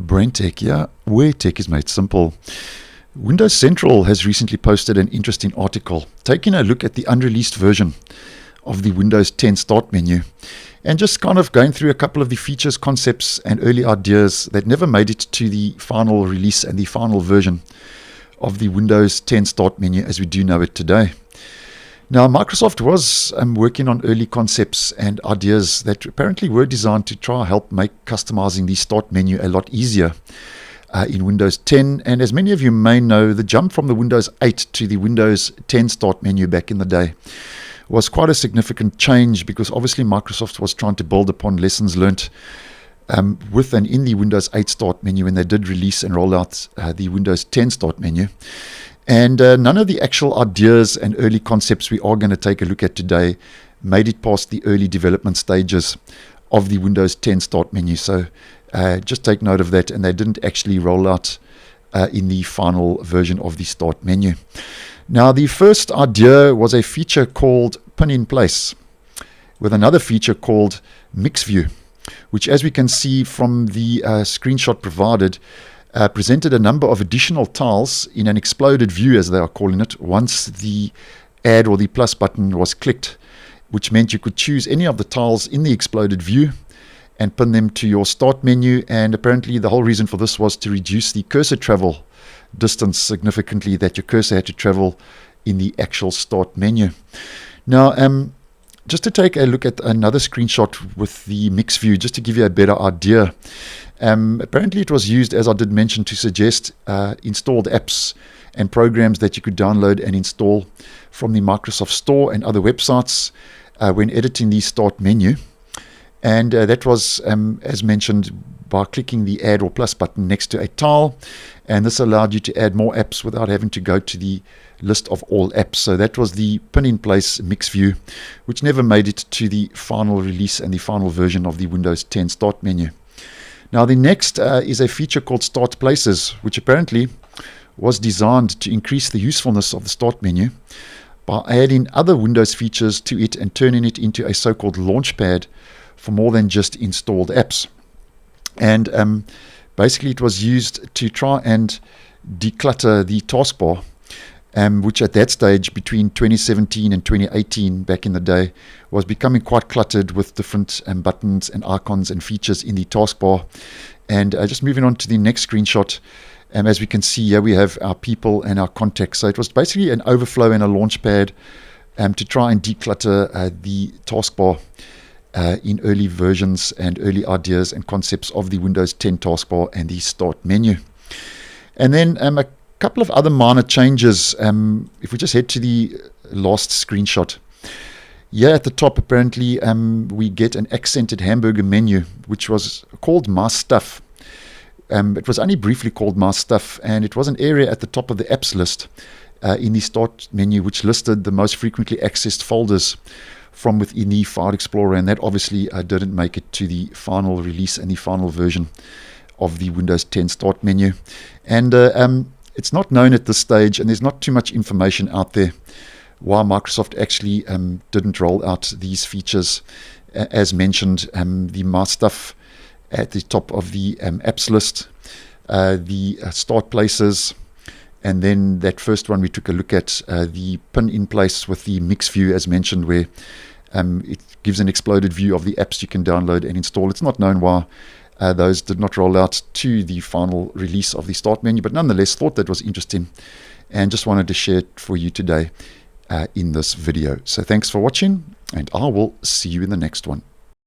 BrenTech, where tech is made simple. Windows Central has recently posted an interesting article taking a look at the unreleased version of the Windows 10 Start menu and just kind of going through a couple of the features, concepts, and early ideas that never made it to the final release and the final version of the Windows 10 Start menu as we do know it today. Now, Microsoft was working on early concepts and ideas that apparently were designed to try help make customizing the Start menu a lot easier in Windows 10. And as many of you may know, the jump from the Windows 8 to the Windows 10 Start menu back in the day was quite a significant change, because obviously Microsoft was trying to build upon lessons learnt with and in the Windows 8 Start menu when they did release and roll out the Windows 10 Start menu. And none of the actual ideas and early concepts we are going to take a look at today made it past the early development stages of the Windows 10 Start menu. So just take note of that, and they didn't actually roll out in the final version of the Start menu. Now, the first idea was a feature called Pin in Place, with another feature called Mix View, which, as we can see from the screenshot provided, presented a number of additional tiles in an exploded view, as they are calling it, once the add or the plus button was clicked, which meant you could choose any of the tiles in the exploded view and pin them to your Start menu. And apparently the whole reason for this was to reduce the cursor travel distance significantly that your cursor had to travel in the actual Start menu. Now, just to take a look at another screenshot with the mix view, just to give you a better idea. Apparently it was used, as I did mention, to suggest installed apps and programs that you could download and install from the Microsoft Store and other websites when editing the Start menu. And that was, as mentioned, by clicking the add or plus button next to a tile, and this allowed you to add more apps without having to go to the list of all apps. So that was the Pin in Place mix view, which never made it to the final release and the final version of the Windows 10 Start menu. Now, the next is a feature called Start Places, which apparently was designed to increase the usefulness of the Start menu by adding other Windows features to it and turning it into a so-called launchpad for more than just installed apps. And basically it was used to try and declutter the taskbar, which at that stage between 2017 and 2018 back in the day was becoming quite cluttered with different buttons and icons and features in the taskbar. And just moving on to the next screenshot, as we can see here, we have our people and our contacts. So it was basically an overflow and a launchpad to try and declutter the taskbar in early versions and early ideas and concepts of the Windows 10 taskbar and the Start menu. And then a couple of other minor changes. If we just head to the last screenshot, here at the top, apparently we get an accented hamburger menu, which was called My Stuff. It was only briefly called My Stuff, and it was an area at the top of the apps list in the Start menu, which listed the most frequently accessed folders from within the File Explorer, and that obviously didn't make it to the final release and the final version of the Windows 10 Start menu. And it's not known at this stage, and there's not too much information out there why Microsoft actually didn't roll out these features. As mentioned, the My Stuff at the top of the apps list, the Start Places, and then that first one we took a look at, the Pin in Place with the mix view, as mentioned, where it gives an exploded view of the apps you can download and install. It's not known why those did not roll out to the final release of the Start menu, but nonetheless thought that was interesting and just wanted to share it for you today in this video. So thanks for watching, and I will see you in the next one.